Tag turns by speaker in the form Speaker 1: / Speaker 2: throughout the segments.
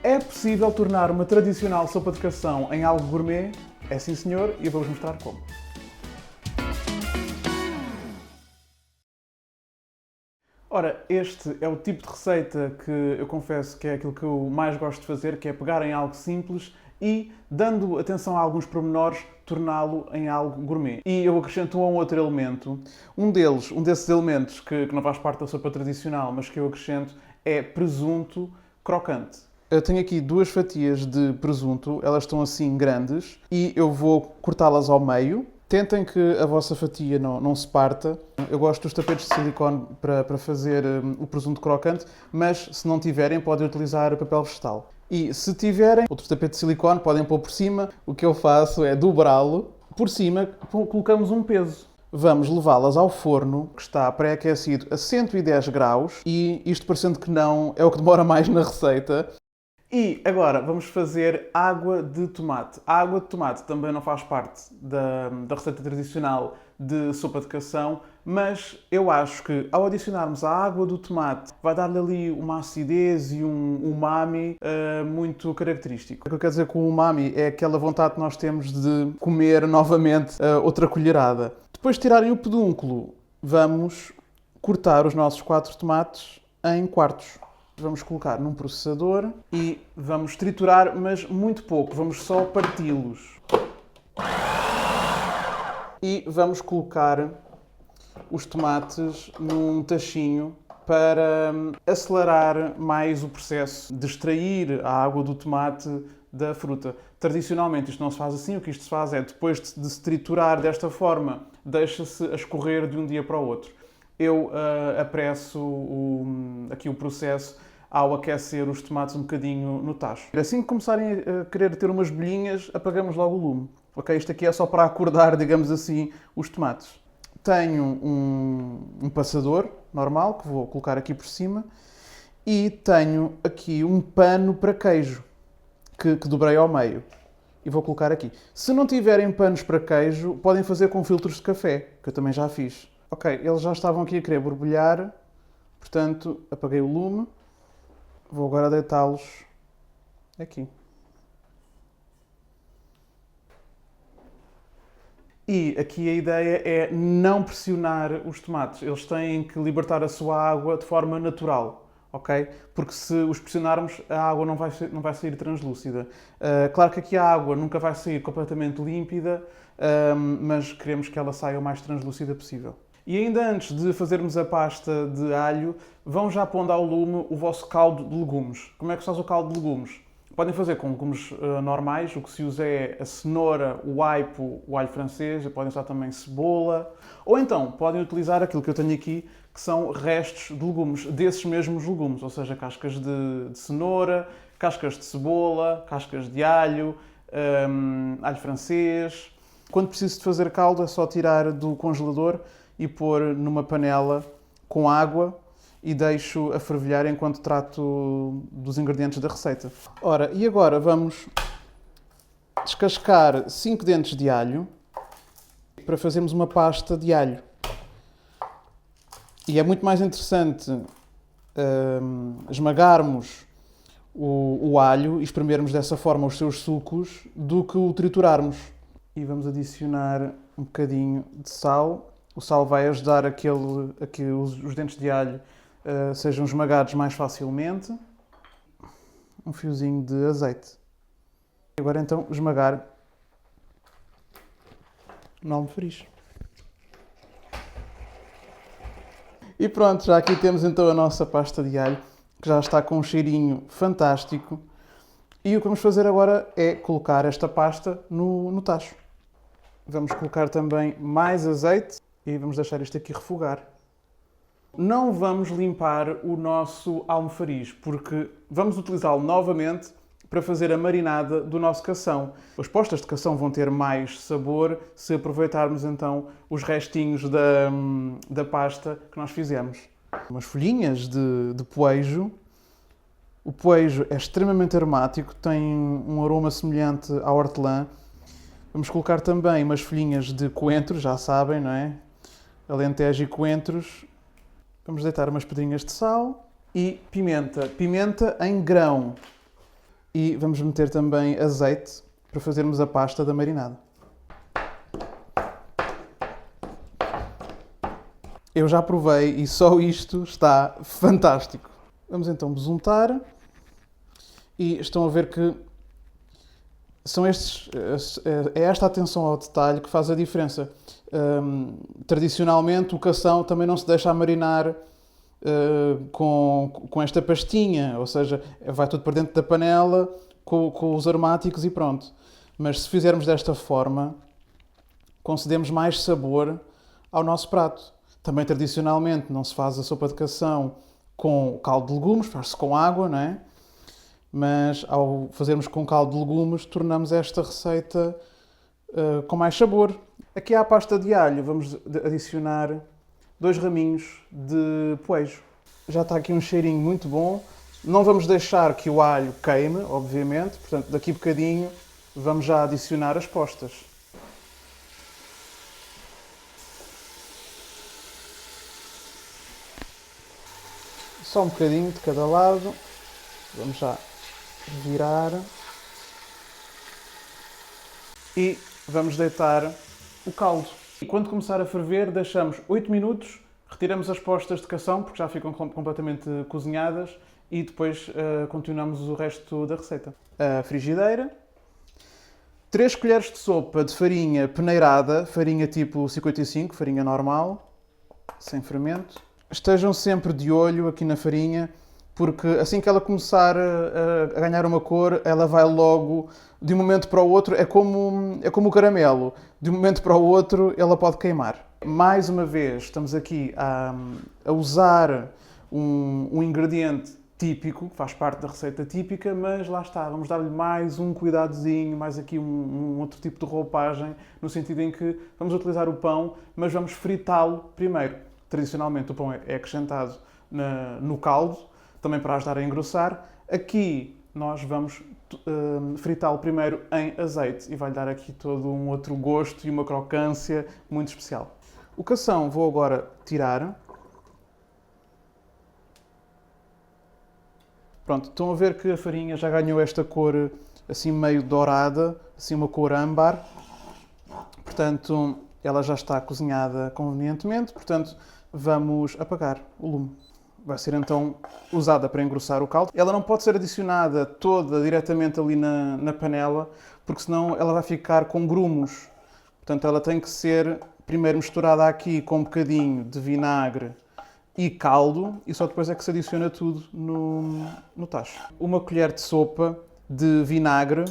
Speaker 1: É possível tornar uma tradicional sopa de cação em algo gourmet? É sim, senhor, e eu vou-vos mostrar como. Ora, este é o tipo de receita que eu confesso que é aquilo que eu mais gosto de fazer, que é pegar em algo simples e, dando atenção a alguns pormenores, torná-lo em algo gourmet. E eu acrescento um outro elemento. Um desses elementos que não faz parte da sopa tradicional, mas que eu acrescento, é presunto crocante. Eu tenho aqui 2 fatias de presunto, elas estão assim grandes, e eu vou cortá-las ao meio. Tentem que a vossa fatia não se parta. Eu gosto dos tapetes de silicone para fazer o presunto crocante, mas se não tiverem, podem utilizar papel vegetal. E se tiverem outro tapete de silicone, podem pôr por cima. O que eu faço é dobrá-lo. Por cima, colocamos um peso. Vamos levá-las ao forno, que está pré-aquecido a 110 graus, e isto parecendo que não, é o que demora mais na receita. E agora vamos fazer água de tomate. A água de tomate também não faz parte da receita tradicional de sopa de cação, mas eu acho que ao adicionarmos a água do tomate vai dar-lhe ali uma acidez e um umami muito característico. O que eu quero dizer com o umami é aquela vontade que nós temos de comer novamente outra colherada. Depois de tirarem o pedúnculo, vamos cortar os nossos 4 tomates em quartos. Vamos colocar num processador e vamos triturar, mas muito pouco. Vamos só parti-los. E vamos colocar os tomates num tachinho para acelerar mais o processo de extrair a água do tomate da fruta. Tradicionalmente isto não se faz assim, o que isto se faz é, depois de se triturar desta forma, deixa-se a escorrer de um dia para o outro. Eu apresso aqui o processo ao aquecer os tomates um bocadinho no tacho. Assim que começarem a querer ter umas bolhinhas, apagamos logo o lume. Ok? Isto aqui é só para acordar, digamos assim, os tomates. Tenho um passador normal, que vou colocar aqui por cima, e tenho aqui um pano para queijo, que dobrei ao meio. E vou colocar aqui. Se não tiverem panos para queijo, podem fazer com filtros de café, que eu também já fiz. Ok, eles já estavam aqui a querer borbulhar, portanto, apaguei o lume. Vou agora deitá-los aqui. E aqui a ideia é não pressionar os tomates. Eles têm que libertar a sua água de forma natural, ok? Porque se os pressionarmos, a água não vai sair translúcida. Claro que aqui a água nunca vai sair completamente límpida, mas queremos que ela saia o mais translúcida possível. E ainda antes de fazermos a pasta de alho, vão já pondo ao lume o vosso caldo de legumes. Como é que se faz o caldo de legumes? Podem fazer com legumes normais, o que se usa é a cenoura, o aipo, o alho francês, podem usar também cebola. Ou então, podem utilizar aquilo que eu tenho aqui, que são restos de legumes, desses mesmos legumes, ou seja, cascas de cenoura, cascas de cebola, cascas de alho, alho francês. Quando preciso de fazer caldo, é só tirar do congelador e pôr numa panela com água e deixo a fervilhar enquanto trato dos ingredientes da receita. Ora, e agora vamos descascar 5 dentes de alho para fazermos uma pasta de alho. E é muito mais interessante esmagarmos o alho e espremermos dessa forma os seus sucos do que o triturarmos. E vamos adicionar um bocadinho de sal. O sal vai ajudar a que os dentes de alho sejam esmagados mais facilmente. Um fiozinho de azeite. Agora então esmagar no almofariz. E pronto, já aqui temos então a nossa pasta de alho, que já está com um cheirinho fantástico. E o que vamos fazer agora é colocar esta pasta no tacho. Vamos colocar também mais azeite e vamos deixar isto aqui refogar. Não vamos limpar o nosso almofariz, porque vamos utilizá-lo novamente para fazer a marinada do nosso cação. As postas de cação vão ter mais sabor se aproveitarmos então os restinhos da pasta que nós fizemos. Umas folhinhas de poejo. O poejo é extremamente aromático, tem um aroma semelhante ao hortelã. Vamos colocar também umas folhinhas de coentro, já sabem, não é? Alentejo e coentros. Vamos deitar umas pedrinhas de sal e pimenta. Pimenta em grão. E vamos meter também azeite para fazermos a pasta da marinada. Eu já provei e só isto está fantástico. Vamos então besuntar. E estão a ver que é esta atenção ao detalhe que faz a diferença. Tradicionalmente, o cação também não se deixa a marinar com esta pastinha, ou seja, vai tudo para dentro da panela com os aromáticos e pronto. Mas se fizermos desta forma, concedemos mais sabor ao nosso prato. Também tradicionalmente não se faz a sopa de cação com caldo de legumes, faz-se com água, não é? Mas ao fazermos com caldo de legumes, tornamos esta receita com mais sabor. Aqui à pasta de alho vamos adicionar 2 raminhos de poejo. Já está aqui um cheirinho muito bom. Não vamos deixar que o alho queime, obviamente. Portanto, daqui a bocadinho vamos já adicionar as postas. Só um bocadinho de cada lado. Vamos já virar. E vamos deitar o caldo. E quando começar a ferver, deixamos 8 minutos, retiramos as postas de cação, porque já ficam completamente cozinhadas, e depois continuamos o resto da receita. A frigideira. 3 colheres de sopa de farinha peneirada, farinha tipo 55, farinha normal, sem fermento. Estejam sempre de olho aqui na farinha, porque assim que ela começar a ganhar uma cor, ela vai logo, de um momento para o outro, é como o caramelo, de um momento para o outro ela pode queimar. Mais uma vez, estamos aqui a usar um ingrediente típico, que faz parte da receita típica, mas lá está, vamos dar-lhe mais um cuidadozinho, mais aqui um outro tipo de roupagem, no sentido em que vamos utilizar o pão, mas vamos fritá-lo primeiro. Tradicionalmente o pão é acrescentado no caldo, também para ajudar a engrossar. Aqui nós vamos fritá-lo primeiro em azeite e vai-lhe dar aqui todo um outro gosto e uma crocância muito especial. O cação vou agora tirar. Pronto, estão a ver que a farinha já ganhou esta cor assim meio dourada, assim uma cor âmbar. Portanto, ela já está cozinhada convenientemente, portanto, vamos apagar o lume. Vai ser então usada para engrossar o caldo. Ela não pode ser adicionada toda diretamente ali na panela, porque senão ela vai ficar com grumos. Portanto, ela tem que ser primeiro misturada aqui com um bocadinho de vinagre e caldo, e só depois é que se adiciona tudo no tacho. Uma colher de sopa de vinagre,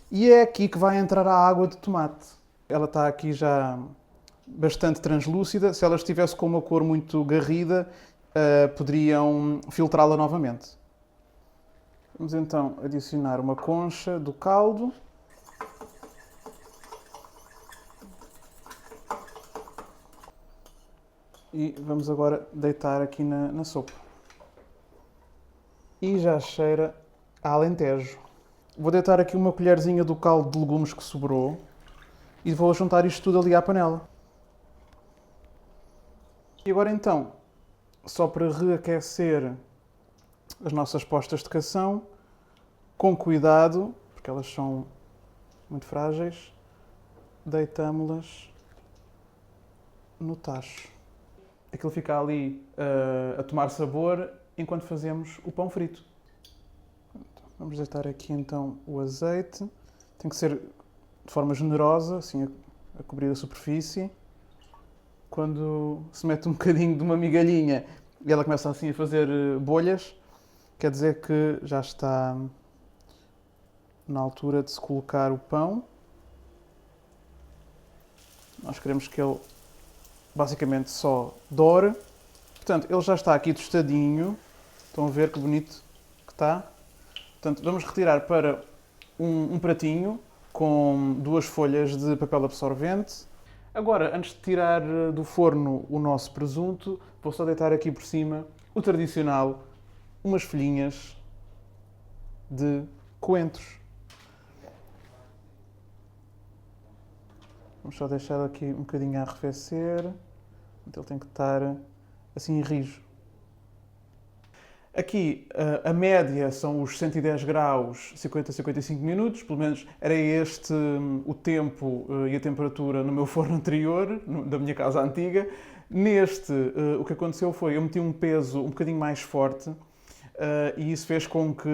Speaker 1: e é aqui que vai entrar a água de tomate. Ela está aqui já bastante translúcida. Se ela estivesse com uma cor muito garrida, poderiam filtrá-la novamente. Vamos então adicionar uma concha do caldo. E vamos agora deitar aqui na sopa. E já cheira a alentejo. Vou deitar aqui uma colherzinha do caldo de legumes que sobrou e vou juntar isto tudo ali à panela. E agora então, só para reaquecer as nossas postas de cação, com cuidado, porque elas são muito frágeis, deitamos-las no tacho. Aquilo fica ali a tomar sabor enquanto fazemos o pão frito. Vamos deitar aqui então o azeite. Tem que ser de forma generosa, assim a cobrir a superfície. Quando se mete um bocadinho de uma migalhinha e ela começa assim a fazer bolhas, quer dizer que já está na altura de se colocar o pão. Nós queremos que ele basicamente só doure. Portanto, ele já está aqui tostadinho. Estão a ver que bonito que está? Portanto, vamos retirar para um pratinho com 2 folhas de papel absorvente. Agora, antes de tirar do forno o nosso presunto, vou só deitar aqui por cima o tradicional, umas folhinhas de coentros. Vamos só deixar aqui um bocadinho a arrefecer. Então ele tem que estar assim rijo. Aqui a média são os 110 graus, 50 a 55 minutos, pelo menos era este o tempo e a temperatura no meu forno anterior, da minha casa antiga. Neste, o que aconteceu foi, eu meti um peso um bocadinho mais forte e isso fez com que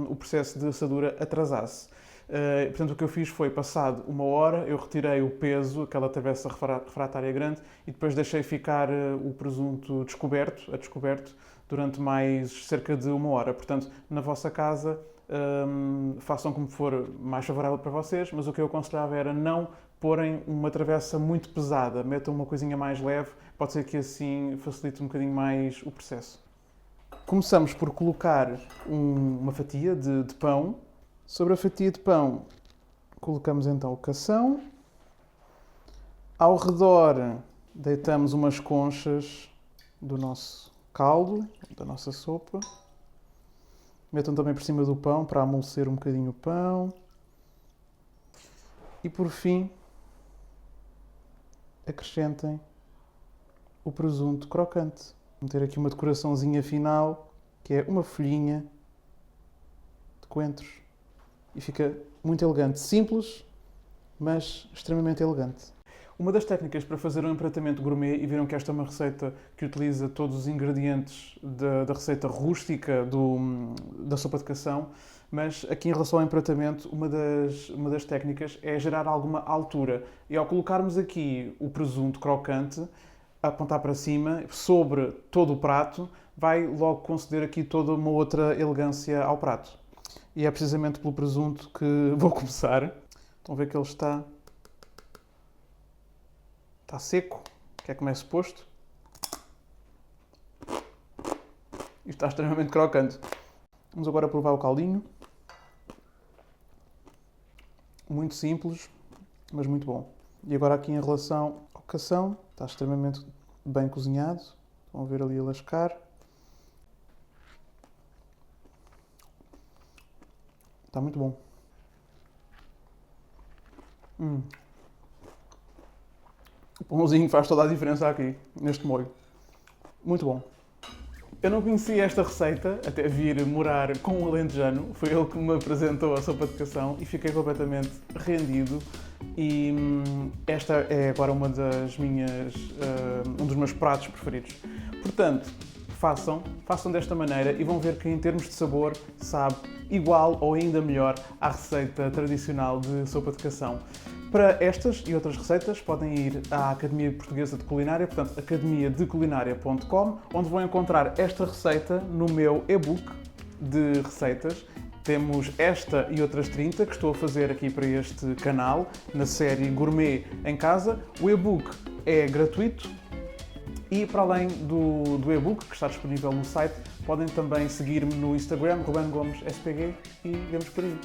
Speaker 1: o processo de assadura atrasasse. Portanto, o que eu fiz foi, passado uma hora, eu retirei o peso, aquela travessa refratária grande, e depois deixei ficar o presunto a descoberto, durante mais cerca de uma hora. Portanto, na vossa casa, façam como for mais favorável para vocês, mas o que eu aconselhava era não porem uma travessa muito pesada, metam uma coisinha mais leve, pode ser que assim facilite um bocadinho mais o processo. Começamos por colocar uma fatia de pão. Sobre a fatia de pão, colocamos então o cação. Ao redor, deitamos umas conchas do nosso caldo, da nossa sopa. Metam também por cima do pão para amolecer um bocadinho o pão. E por fim, acrescentem o presunto crocante. Vou ter aqui uma decoraçãozinha final, que é uma folhinha de coentros. E fica muito elegante. Simples, mas extremamente elegante. Uma das técnicas para fazer um empratamento gourmet, e viram que esta é uma receita que utiliza todos os ingredientes da receita rústica da sopa de cação, mas aqui em relação ao empratamento, uma das técnicas é gerar alguma altura. E ao colocarmos aqui o presunto crocante, a apontar para cima, sobre todo o prato, vai logo conceder aqui toda uma outra elegância ao prato. E é precisamente pelo presunto que vou começar. Estão a ver que ele está seco, que é como é suposto. E está extremamente crocante. Vamos agora provar o caldinho. Muito simples, mas muito bom. E agora aqui em relação ao cação, está extremamente bem cozinhado. Estão a ver ali a lascar. Está muito bom. O pãozinho faz toda a diferença aqui, neste molho. Muito bom. Eu não conhecia esta receita até vir morar com um alentejano. Foi ele que me apresentou a sopa de cação e fiquei completamente rendido. E esta é agora um dos meus pratos preferidos. Portanto, façam desta maneira e vão ver que em termos de sabor sabe igual ou ainda melhor à receita tradicional de sopa de cação. Para estas e outras receitas podem ir à Academia Portuguesa de Culinária, portanto academiadeculinária.com, onde vão encontrar esta receita no meu e-book de receitas. Temos esta e outras 30 que estou a fazer aqui para este canal, na série Gourmet em Casa. O e-book é gratuito. E para além do e-book, que está disponível no site, podem também seguir-me no Instagram, Ruben Gomes SPG, e vemos por aí.